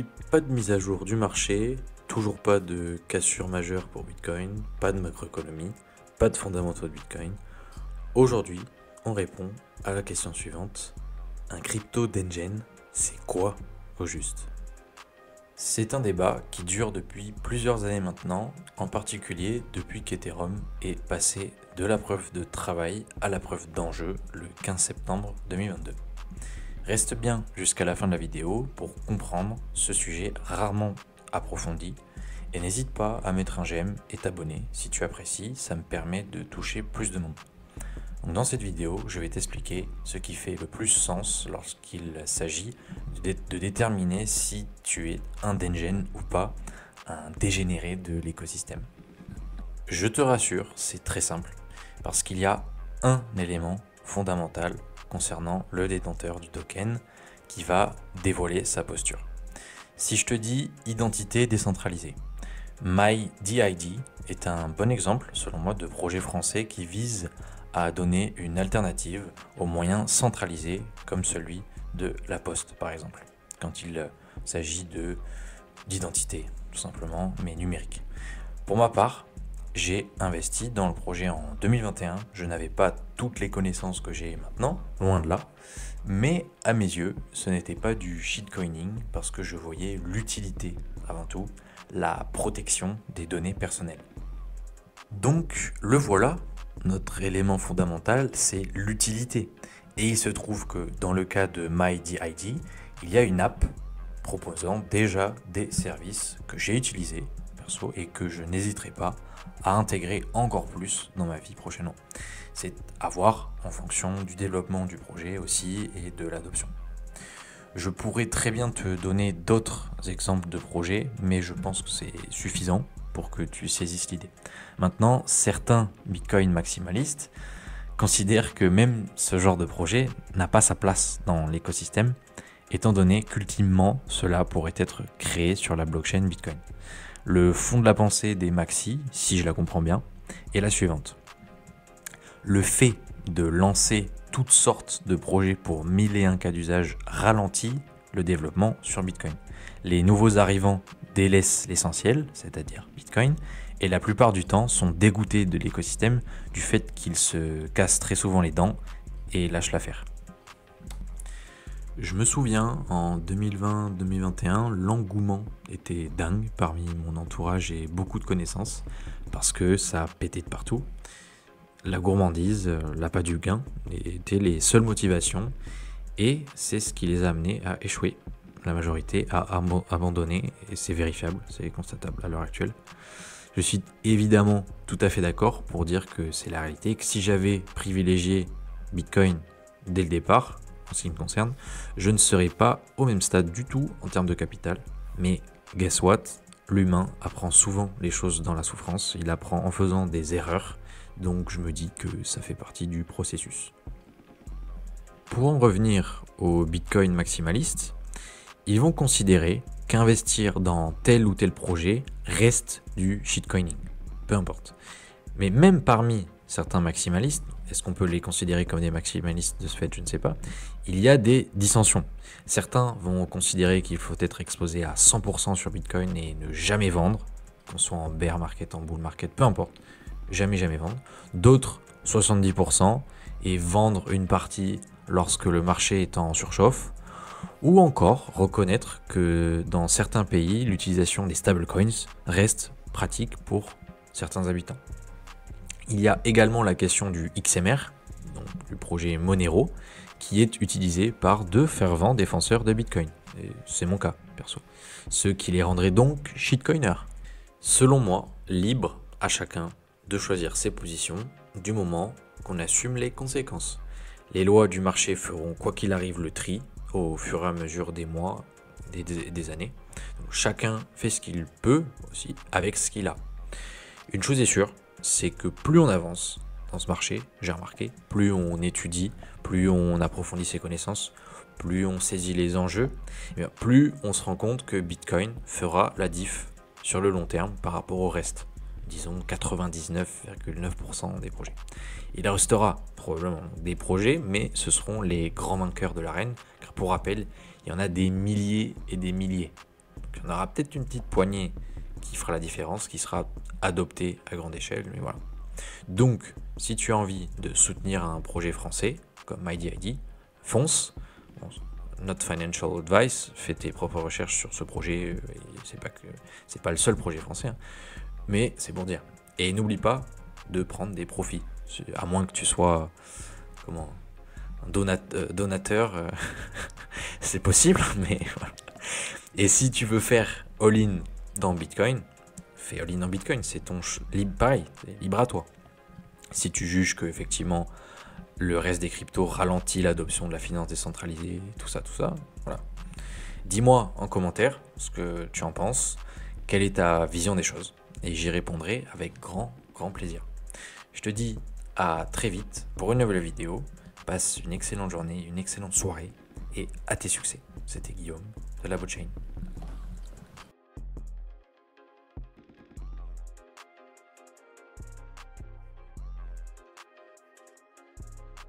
Aujourd'hui, pas de mise à jour du marché, toujours pas de cassure majeure pour Bitcoin, pas de macroéconomie, pas de fondamentaux de Bitcoin. Aujourd'hui, on répond à la question suivante. Un crypto d'engine, c'est quoi au juste? C'est un débat qui dure depuis plusieurs années maintenant, en particulier depuis qu'Ethereum est passé de la preuve de travail à la preuve d'enjeu le 15 septembre 2022. Reste bien jusqu'à la fin de la vidéo pour comprendre ce sujet rarement approfondi et n'hésite pas à mettre un j'aime et t'abonner si tu apprécies, ça me permet de toucher plus de monde. Donc dans cette vidéo, je vais t'expliquer ce qui fait le plus sens lorsqu'il s'agit de déterminer si tu es un degen ou pas, un dégénéré de l'écosystème. Je te rassure, c'est très simple, parce qu'il y a un élément fondamental concernant le détenteur du token qui va dévoiler sa posture. Si je te dis identité décentralisée, MyDID est un bon exemple, selon moi, de projet français qui vise à donner une alternative aux moyens centralisés comme celui de la Poste, par exemple, quand il s'agit d'identité, tout simplement, mais numérique. Pour ma part, j'ai investi dans le projet en 2021. Je n'avais pas toutes les connaissances que j'ai maintenant, loin de là. Mais à mes yeux, ce n'était pas du shitcoining parce que je voyais l'utilité, avant tout, la protection des données personnelles. Donc, le voilà, notre élément fondamental, c'est l'utilité. Et il se trouve que dans le cas de MyDID, il y a une app proposant déjà des services que j'ai utilisés perso et que je n'hésiterai pas à intégrer encore plus dans ma vie prochainement. C'est à voir en fonction du développement du projet aussi et de l'adoption. Je pourrais très bien te donner d'autres exemples de projets, mais je pense que c'est suffisant pour que tu saisisses l'idée. Maintenant, certains Bitcoin maximalistes considèrent que même ce genre de projet n'a pas sa place dans l'écosystème, étant donné qu'ultimement, cela pourrait être créé sur la blockchain Bitcoin. Le fond de la pensée des maxis, si je la comprends bien, est la suivante. Le fait de lancer toutes sortes de projets pour 1001 cas d'usage ralentit le développement sur Bitcoin. Les nouveaux arrivants délaissent l'essentiel, c'est-à-dire Bitcoin, et la plupart du temps sont dégoûtés de l'écosystème du fait qu'ils se cassent très souvent les dents et lâchent l'affaire. Je me souviens, en 2020-2021, l'engouement était dingue parmi mon entourage et beaucoup de connaissances, parce que ça pétait de partout. La gourmandise, l'appât du gain étaient les seules motivations, et c'est ce qui les a amenés à échouer. La majorité a abandonné, et c'est vérifiable, c'est constatable à l'heure actuelle. Je suis évidemment tout à fait d'accord pour dire que c'est la réalité, que si j'avais privilégié Bitcoin dès le départ, en ce qui me concerne, je ne serais pas au même stade du tout en termes de capital. Mais guess what? L'humain apprend souvent les choses dans la souffrance, il apprend en faisant des erreurs, donc je me dis que ça fait partie du processus. Pour en revenir aux Bitcoin maximalistes, ils vont considérer qu'investir dans tel ou tel projet reste du shitcoining, peu importe. Mais même parmi certains maximalistes, est-ce qu'on peut les considérer comme des maximalistes de ce fait? Je ne sais pas. Il y a des dissensions. Certains vont considérer qu'il faut être exposé à 100% sur Bitcoin et ne jamais vendre, qu'on soit en bear market, en bull market, peu importe, jamais vendre. D'autres, 70% et vendre une partie lorsque le marché est en surchauffe. Ou encore reconnaître que dans certains pays, l'utilisation des stablecoins reste pratique pour certains habitants. Il y a également la question du XMR, donc du projet Monero, qui est utilisé par de fervents défenseurs de Bitcoin. Et c'est mon cas, perso. Ce qui les rendrait donc shitcoiners. Selon moi, libre à chacun de choisir ses positions du moment qu'on assume les conséquences. Les lois du marché feront quoi qu'il arrive le tri au fur et à mesure des mois, des années. Donc, chacun fait ce qu'il peut aussi avec ce qu'il a. Une chose est sûre, c'est que plus on avance dans ce marché, j'ai remarqué, plus on étudie, plus on approfondit ses connaissances, plus on saisit les enjeux, plus on se rend compte que Bitcoin fera la diff sur le long terme par rapport au reste. Disons 99,9% des projets. Il restera probablement des projets, mais ce seront les grands vainqueurs de l'arène, car pour rappel, il y en a des milliers et des milliers. Il y en aura peut-être une petite poignée qui fera la différence, qui sera adoptée à grande échelle, mais voilà. Donc, si tu as envie de soutenir un projet français, comme MyDID, fonce. Bon, not financial advice, fais tes propres recherches sur ce projet, c'est pas le seul projet français, hein, mais c'est pour dire. Et n'oublie pas de prendre des profits, à moins que tu sois un donateur, c'est possible, mais voilà. Et si tu veux faire all-in dans Bitcoin, fais all-in dans Bitcoin, c'est ton pareil, c'est libre à toi. Si tu juges que effectivement le reste des cryptos ralentit l'adoption de la finance décentralisée, tout ça, voilà. Dis-moi en commentaire ce que tu en penses, quelle est ta vision des choses, et j'y répondrai avec grand plaisir. Je te dis à très vite pour une nouvelle vidéo, passe une excellente journée, une excellente soirée, et à tes succès. C'était Guillaume de la Blockchain.